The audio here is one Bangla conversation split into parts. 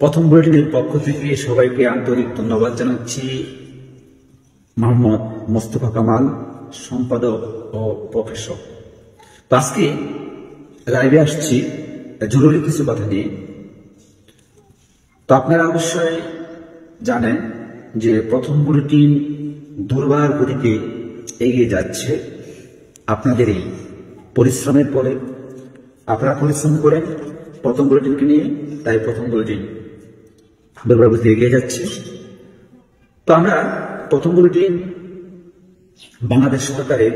প্রথম বুলেটিনের পক্ষ থেকে সবাইকে আন্তরিক ধন্যবাদ জানাচ্ছি। মোহাম্মদ মোস্তফা কামাল, সম্পাদক ও প্রফেসর। তো আজকে লাইভে আসছি জরুরি কিছু কথা নিয়ে। তো আপনারা অবশ্যই জানেন যে প্রথম বুলেটিন দুর্বার গতিতে এগিয়ে যাচ্ছে। আপনাদের এই পরিশ্রমের পরে আপনারা পরিশ্রম করেন প্রথম বুলেটিনকে নিয়ে, তাই প্রথম বুলেটিন দুর্বার গতিতে এগিয়ে যাচ্ছে। তো আমরা প্রথম বুলেটিন বাংলাদেশ সরকারের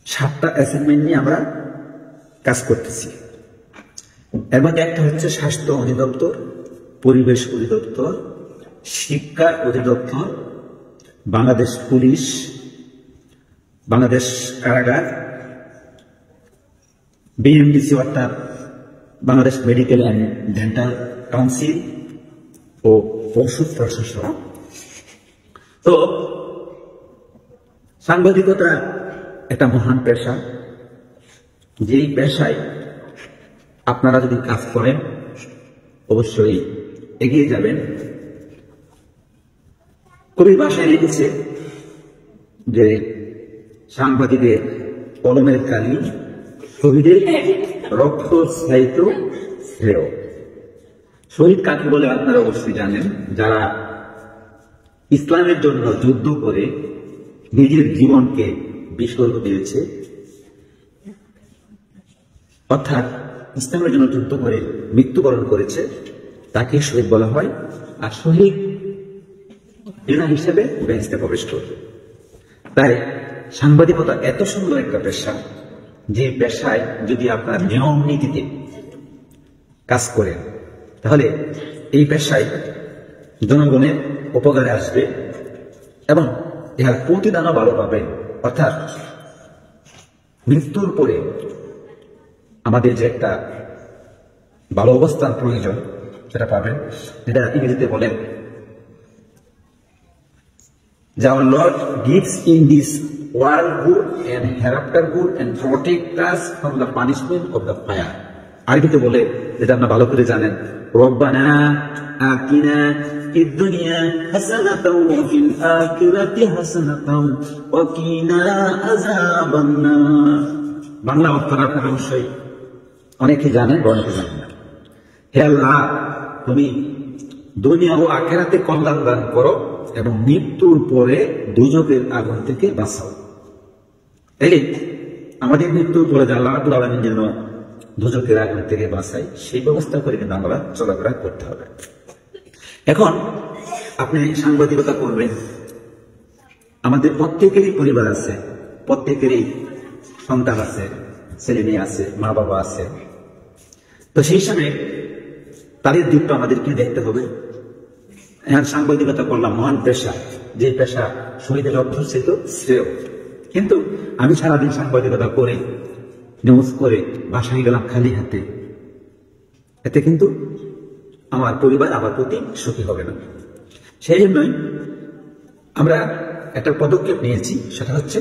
7টা অ্যাসাইনমেন্ট নিয়ে আমরা কাজ করতেছি। এর মধ্যে একটা হচ্ছে স্বাস্থ্য অধিদপ্তর, পরিবেশ অধিদপ্তর, শিক্ষা অধিদপ্তর, বাংলাদেশ পুলিশ, বাংলাদেশ কারাগার, বিএমডিসি অর্থাৎ Bangladesh medical and dental council ও ওষুধ প্রশাসন। তো সাংবাদিকতা একটা মহান পেশা, যেই পেশায় আপনারা যদি কাজ করেন অবশ্যই এগিয়ে যাবেন। কবির ভাষায় লিখেছে যে সাংবাদিকের কলমের কালি শহীদের রক্ত স্থায়িত শ্রেয়। শহীদ কাকে বলে আপনারা অবশ্যই জানেন, যারা ইসলামের জন্য যুদ্ধ করে নিজের জীবনকে বিসর্গ দিয়েছে, অর্থাৎ ইসলামের জন্য যুদ্ধ করে মৃত্যুবরণ করেছে, তাকে শহীদ বলা হয়। আর শহীদ বিনা হিসেবে বেহেশতে প্রবেশ করবে। তাই সাংবাদিকতা এত সুন্দর একটা পেশা, যে পেশায় যদি আপনার নিয়ম নীতিতে কাজ করেন তাহলে এই পেশায় জনগণের উপকারে আসবে এবং ইহার প্রতিদানও ভালো পাবেন। অর্থাৎ মৃত্যুর পরে আমাদের যে একটা ভালো অবস্থান প্রয়োজন সেটা পাবেন। যেটা ইংরেজিতে বলেন যে our Lord gives in this world good and hereafter good and protect us from the punishment of the fire। আরবিতে বলে, যেটা আপনারা ভালো করে জানেন, রব্বানা আতিনা ফিদ দুনিয়া হাসানাতাও ওয়া ফিল আখিরাতি হাসানাতাও ওয়া কিনা আযাবান নার। বাংলা অর্থ আপনারা অবশ্যই অনেকে জানেন, অনেকে জানেন না। হে আল্লাহ, তুমি দুনিয়া ও আখিরাতে কল্যাণ দান করো এবং মৃত্যুর পরে দুজকের আগুন থেকে বাঁচাও। তাইলে আমাদের মৃত্যুর পরে আল্লাহ রাব্বুল আলামিন যেন দুজকের আগুন থেকে বাঁচাই, সেই ব্যবস্থা করে কিন্তু আমরা চলাফেরা করতে হবে। এখন আপনি সাংবাদিকতা করবেন, আমাদের প্রত্যেকেরই পরিবার আছে, প্রত্যেকেরই সন্তান আছে, ছেলে মেয়ে আছে, মা বাবা আছে। তো সেই সময় তাদের দিকটা আমাদেরকে দেখতে হবে। এখন সাংবাদিকতা করলাম মহান পেশা, যে পেশা শহীদের অধ্যুষিত শ্রেয়। কিন্তু আমি সারাদিন সাংবাদিকতা করে নিউজ করে বাসায় গেলাম খালি হাতে, এতে কিন্তু আমার পরিবার আমার প্রতি সুখী হবে না। সেই জন্যই আমরা একটা পদক্ষেপ নিয়েছি, সেটা হচ্ছে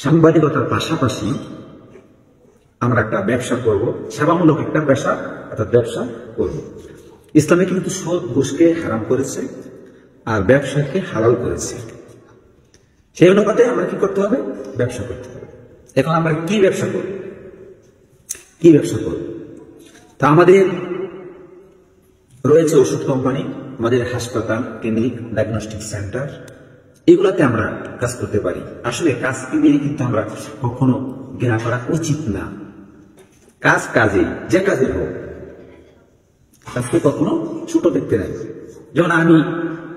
সাংবাদিকতার পাশাপাশি আমরা একটা ব্যবসা করব, সেবামূলক একটা পেশা অর্থাৎ ব্যবসা করব। ইসলামে কিন্তু সুদ ঘুষকে হারাম করেছে আর ব্যবসাকে হালাল করেছে। সেই অনুপাতে আমরা কি করতে হবে? ব্যবসা করতে হবে। এখন আমরা কি ব্যবসা করব? কি ব্যবসা করব? তা আমাদের রয়েছে ওষুধ কোম্পানি, আমাদের হাসপাতাল, ক্লিনিক, ডায়াগনস্টিক সেন্টার, এগুলাতে আমরা কাজ করতে পারি। আসলে কাজকে নিয়ে কিন্তু আমরা কখনো ঘৃণা করা উচিত না। কাজ কাজেই, যে কাজে হোক, কাজকে কখনো ছোট দেখতে নাই। যেমন আমি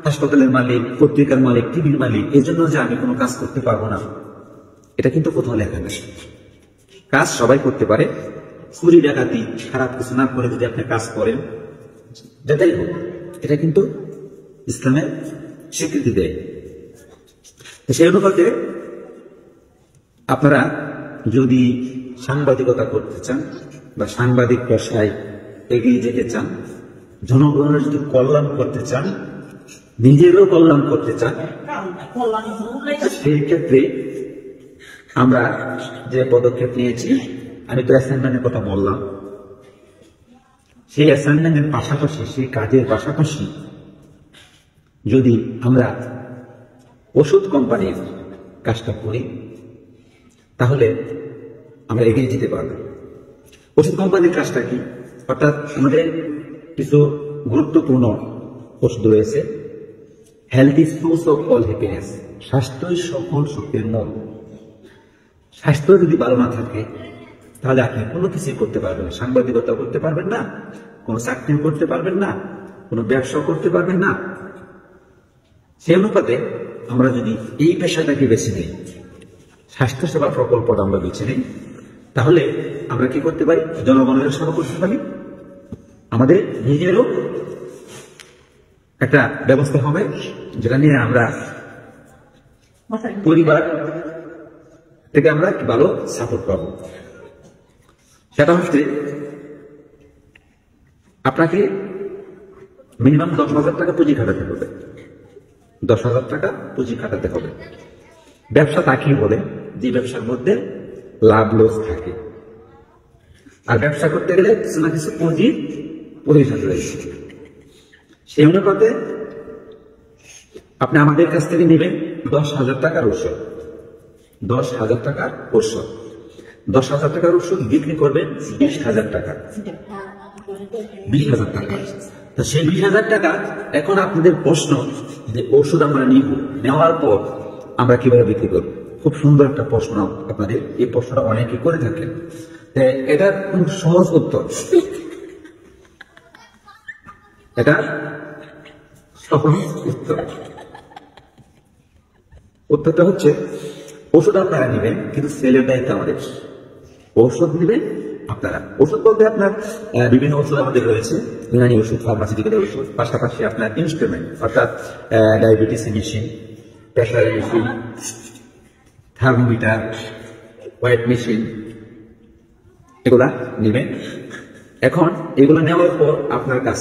হাসপাতালের মালিক, পত্রিকার মালিক, টিভির মালিক, এই জন্য যে আমি কোনো কাজ করতে পারবো না, এটা কিন্তু কোথাও লেখা নেই। কাজ সবাই করতে পারে। চুরি ডাকাতি খারাপ কিছু না করে যদি আপনি কাজ করেন, যেটাই হোক, এটা কিন্তু ইসলামের স্বীকৃতি দেয়। সেই অনুপাতে আপনারা যদি সাংবাদিকতা করতে চান বা সাংবাদিক পেশায় এগিয়ে যেতে চান, জনগণের যদি কল্যাণ করতে চান, নিজেরও কল্যাণ করতে চান, সেই ক্ষেত্রে আমরা যে পদক্ষেপ নিয়েছি, আমি তো অ্যাসাইনমেন্টের কথা বললাম, সেই অ্যাসাইনমেন্টের পাশাপাশি, সেই কাজের পাশাপাশি যদি আমরা ওষুধ কোম্পানির কাজটা করি তাহলে আমরা এগিয়ে যেতে পারবো। ওষুধ কোম্পানির কাজটা কি? অর্থাৎ আমাদের কিছু গুরুত্বপূর্ণ ওষুধ রয়েছে। Health is source of all happiness, স্বাস্থ্যই সকল সুখের মূল। স্বাস্থ্য যদি ভালো না থাকে তাহলে আপনি কোনো কিছুই করতে পারবেন না, সাংবাদিকতা করতে পারবেন না, কোনো চাকরি করতে পারবেন না, কোনো ব্যবসা করতে পারবেন না। সেই অনুপাতে আমরা যদি এই পেশাটাকে বেছে নিই, স্বাস্থ্যসেবা প্রকল্পটা আমরা বেছে নিই, তাহলে আমরা কি করতে পারি? জনগণের সেবা করতে পারি, আমাদের নিজেরও একটা ব্যবস্থা হবে যেটা নিয়ে আমরা পরিবার থেকে আমরা ভালো সাপোর্ট পাবো। সেটা হচ্ছে আপনাকে মিনিমাম 10,000 টাকা পুঁজি খাটাতে হবে। 10,000 টাকা পুঁজি খাটাতে হবে। ব্যবসা তাকেই বলে যে ব্যবসার মধ্যে লাভ লস থাকে, আর ব্যবসা করতে গেলে কিছু না কিছু পুঁজির প্রয়োজন রয়েছে। সেই অনুপাতে আপনি আমাদের কাছ থেকে নেবেন 10,000 টাকার ওষুধ। 10,000 টাকার ওষুধ, 10,000 টাকার ওষুধ বিক্রি করবেন 20,000 টাকা। 20,000 টাকা। তো সেই 20,000 টাকা, এখন আপনাদের প্রশ্ন যে ওষুধ আমরা নিব, নেওয়ার পর আমরা কিভাবে বিক্রি করব? খুব সুন্দর একটা প্রশ্ন আপনাদের, এই প্রশ্নটা অনেকে করে থাকেন। এটার খুব সহজ উত্তর, এটা সহজ উত্তর। উত্তরটা হচ্ছে ওষুধ আপনারা নেবেন, কিন্তু সেলের দায়িত্ব আমাদের। ঔষধ নেবেন আপনারা। ওষুধ বলতে আপনার বিভিন্ন ওষুধ আমাদের রয়েছে, ইউনানি ওষুধ, ফার্মাসিউটিক্যাল ওষুধ, পাশাপাশি আপনার ইনস্ট্রুমেন্ট, অর্থাৎ diabetes machine, pressure machine, thermometer, weight machine, এগুলা নেবেন। এখন এগুলো নেওয়ার পর আপনার কাজ,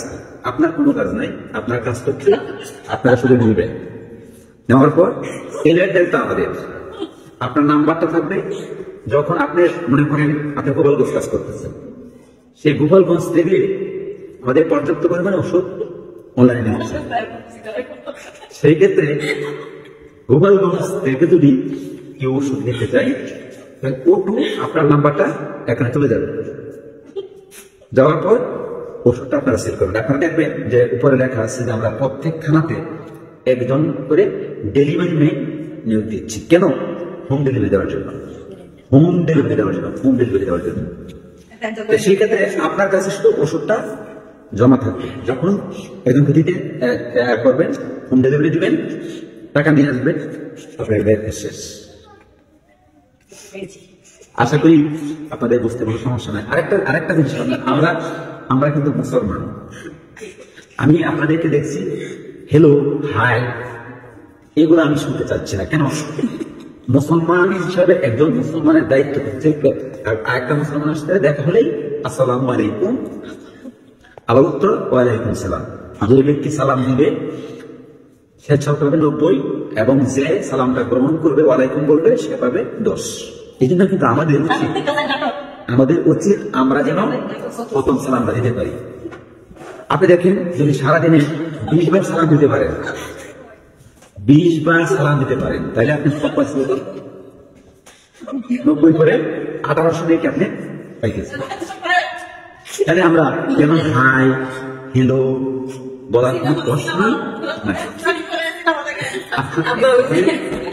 আপনার কোনো কাজ নাই, আপনার কাজ হচ্ছে আপনারা শুধু নেবেন। নেওয়ার পর সেলের দায়িত্ব আমাদের। আপনার নাম্বারটা থাকবে। যখন আপনি মনে করেন আপনি গোপালগঞ্জ কাজ করতেছেন, সেই গোপালগঞ্জ থেকে আমাদের পর্যাপ্ত পরিমাণে ওষুধ অনলাইনে হচ্ছে, সেই ক্ষেত্রে গোপালগঞ্জ থেকে যদি কেউ ওষুধ নিতে চাই, ওটু আপনার নাম্বারটা এখানে চলে যাবে। যাওয়ার পর ওষুধটা আপনারা সেল করবেন। আপনারা দেখবেন যে উপরে লেখা আছে যে আমরা প্রত্যেক থানাতে একজন করে ডেলিভারি ম্যান নিয়োগ দিচ্ছি। কেন? হোম ডেলিভারি দেওয়ার জন্য, হোম ডেলিভারি দেওয়ার জন্য, হোম ডেলিভারি দেওয়ার জন্য। সেই ক্ষেত্রে আপনার কাছে শুধু ওষুধটা জমা থাকবে। যখন একজনকে দিতে করবেন, হোম ডেলিভারি দিবেন, টাকা নিয়ে আসবেন, আপনার শেষ। আশা করি আপনাদের বুঝতে কোনো সমস্যা নাই। আরেকটা জিনিস, আমরা কিন্তু মুসলমান। আমি আপনাদেরকে দেখছি হ্যালো, হাই, এগুলো আমি শুনতে চাচ্ছি না। কেন? মুসলমান হিসাবে একজন মুসলমানের দায়িত্ব হচ্ছে আরেকটা মুসলমানের সাথে দেখা হলেই আসসালামু আলাইকুম, আবার উত্তর ওয়ালাইকুম সালাম। যে ব্যক্তি সালাম দিবে সে পাবে 90, এবং যে সালামটা গ্রহণ করবে ওয়ালাইকুম বলবে সে পাবে 10। এই জন্য কিন্তু আমাদের উচিত আমরা যেন প্রথম সালামটা দিতে পারি। আপনি দেখেন, যদি সারাদিনে 20 বার সালাম দিতে পারেন, 20 বার সালাম দিতে পারেন, তাহলে আপনি 90 করে 1800 দিয়ে কি আপনি পাইতেছেন। তাহলে আমরা যেমন হাই, হ্যালো বলার কোনো প্রশ্ন নাই।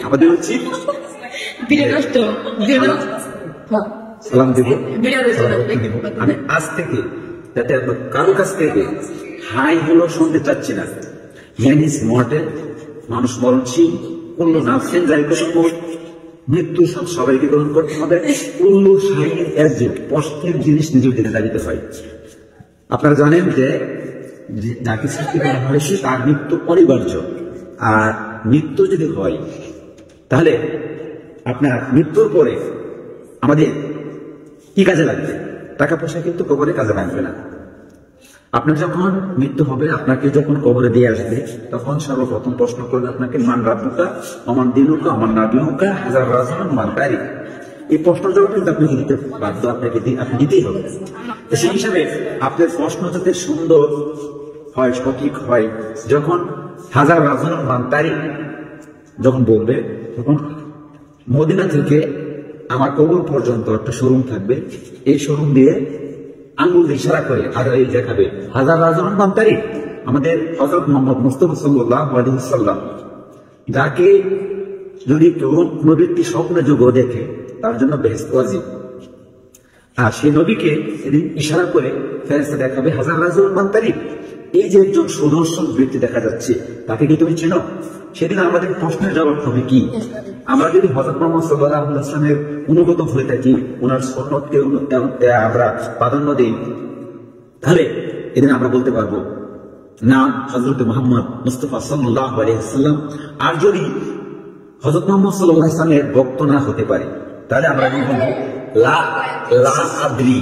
আমাদের উচিত সালাম দেব। আমি আজ থেকে যাতে কারো কাছ থেকে হাই হ্যালো শুনতে চাচ্ছি না। ম্যান ইজ মর্টেল, মানুষ মরণশীল, কুল্লু নাফসিন যায়কাতুল মউত, মৃত্যু সবাইকে গ্রহণ করতে হবে। কুল্লু শাইইন ইয়ারজিউ, প্রত্যেক জিনিস নিজের দিকে দাঁড়িয়ে হয়। আপনারা জানেন যে যাকে সৃষ্টি করা হয়েছে তার মৃত্যু অনিবার্য। আর মৃত্যু যদি হয় তাহলে আপনার মৃত্যুর পরে আমাদের কি কাজে লাগবে? টাকা পয়সা কিন্তু কবরে কাজে লাগবে না। আপনার যখন মৃত্যু হবে, আপনাকে যখন কবরে দিয়ে আসবে, তখন সর্বপ্রথম প্রশ্ন করবে আপনাকে মান রাব্বুকা, অমান দিনুকা, অমান নাবিয়ুকা, হাজার রাজুলান মান তারিক। এই প্রশ্ন জবাব কিন্তু আপনাকে দিতে বাধ্য, আপনি দিতেই হবে। তো সেই হিসাবে আপনার প্রশ্ন যাতে সুন্দর হয়, সঠিক হয়, যখন হাজার রাজুল বান্তারি যখন বলবে, তখন মদিনা থেকে আমার কবর পর্যন্ত একটা শোরুম থাকবে, এই শোরুম দিয়ে আঙ্গুল ইশারা করে হাজার দেখাবে হাজার রাজুল বান্তারি, আমাদের হযরত মুহাম্মদ মুস্তাফা সাল্লাল্লাহু আলাইহি ওয়াসাল্লাম, যাকে যদি কোন ব্যক্তি স্বপ্নে যোগ দেখে তার জন্য বেহেশত ওয়াজিব। আর সেই নবীকে এদিন ইশারা করে ফেরেশতা দেখাবে হাজার রাজুল বান্তারি, এই যে একজন সুদর্শন ব্যক্তি দেখা যাচ্ছে, তাকে কি তুমি চেনো? সেদিন আমাদের প্রশ্নের জবাব হবে কি? আমরা যদি হযরত মুহাম্মদ সাল্লাল্লাহু আলাইহি ওয়াসাল্লামের অনুগত হয়ে থাকি, ওনার সুন্নতকে আমরা প্রাধান্য দিই, তাহলে এদিন আমরা বলতে পারবো না হযরত মুহাম্মদ মুস্তাফা সাল্লাল্লাহু আলাইহি ওয়াসাল্লাম। আর যদি হযরত মুহাম্মদ সাল্লাল্লাহু আলাইহি ওয়াসাল্লামের ভক্ত না হতে পারে, তাহলে আমরা বলবো লা আদরি,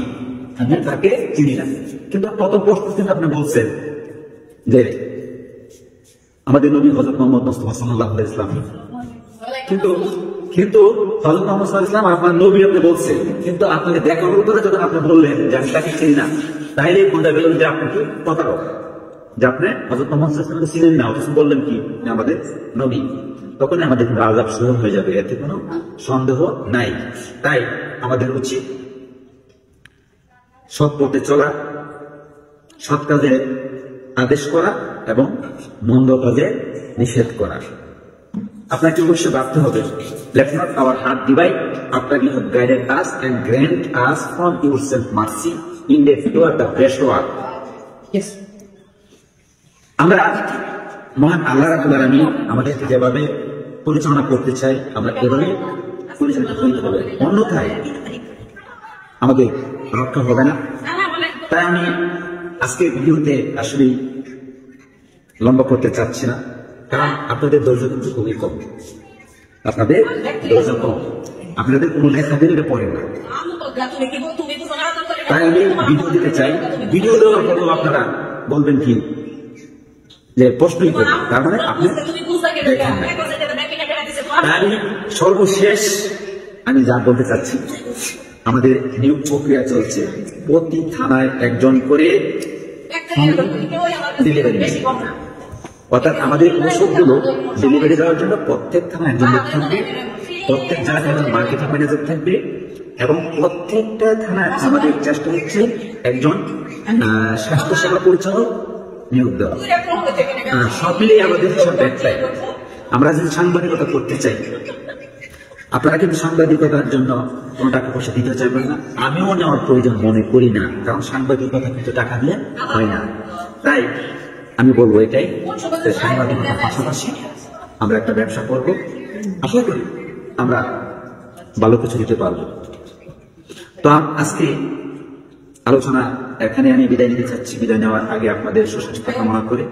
আমি তাকে চিনি না। কিন্তু প্রথম প্রশ্ন আপনি বলছেন যে আমাদের নবী হযরত মুহাম্মদ মুস্তাফা সাল্লাল্লাহু আলাইহি ওয়াসাল্লাম, কিন্তু হযরত মুহাম্মদ সাল্লাল্লাহু আলাইহি ওয়াসাল্লাম আপনার নবী আপনি বলছেন, কিন্তু আপনাকে দেখার পরে যখন আপনি বললেন যে আমি তাকে চিনি না, তাইলে বোঝা গেল যে আপনি কি প্রতারক, যে আপনি হযরত মুহাম্মদ সাল্লাল্লাহু আলাইহি ওয়াসাল্লামকে চিনেন না, অথচ বললেন কি আমাদের নবী। তখন আমাদের আযাব শুরু হয়ে যাবে, এতে কোনো সন্দেহ নাই। তাই আমাদের উচিত সৎ পথে চলা, সৎ কাজে আদেশ করা এবং মন্দ কাজে নিষেধ করা। আপনাকে অবশ্যই ভাবতে হবে, let not our heart divide after you have guided us and grant us from yourself mercy, indeed you are the best one. Yes. আমরা মহান আল্লাহ রাব্বুল আলামিন আমাদেরকে যেভাবে পরিচালনা করতে চাই, আমরা এভাবে পরিচালিত হতে হবে, অন্যথায় আমাদের রক্ষা হবে না। তাই আমি আজকে ভিডিওতে আসলে লম্বা করতে চাচ্ছি না, কারণ আপনাদের ধৈর্য কিন্তু খুবই কম, আপনাদের ধৈর্য কম, আপনাদের কোনো লেখা দিলে পড়ে না। তাই আমি ভিডিও দিতে চাই, ভিডিও দেওয়ার পরেও আপনারা বলবেন কি যে প্রশ্নই করবেন, তার মানে আপনি দেখেন না। তাই সর্বশেষ আমি যা বলতে চাচ্ছি, আমাদের নিয়োগ প্রক্রিয়া চলছে, প্রতি থানায় একজন করে ডেলিভারি, অর্থাৎ আমাদের ঔষধগুলো ডেলিভারি দেওয়ার জন্য প্রত্যেক থানায় একজন লোক থাকবে, প্রত্যেক জায়গায় একজন মার্কেটিং ম্যানেজার থাকবে, এবং প্রত্যেকটা থানায় আমাদের চেষ্টা হচ্ছে একজন স্বাস্থ্যসেবা পরিচালক নিয়োগ দেওয়া। সব মিলিয়ে আমাদের সব একটাই, আমরা যদি সাংবাদিকতা করতে চাই, আপনারা কিন্তু সাংবাদিকতার জন্য কোনো টাকা পয়সা দিতে চাইবেন না, আমিও নেওয়ার প্রয়োজন মনে করি না, কারণ সাংবাদিকতা কিন্তু টাকা দিয়ে হয় না। তাই আমি বলবো এটাই, সাংবাদিকতার পাশাপাশি আমরা একটা ব্যবসা করব, আশা করি আমরা ভালো কিছু দিতে পারবো। তো আজকে আলোচনা এখানে আমি বিদায় নিতে চাচ্ছি। বিদায় নেওয়ার আগে আপনাদের সুস্বাস্থ্য কামনা করে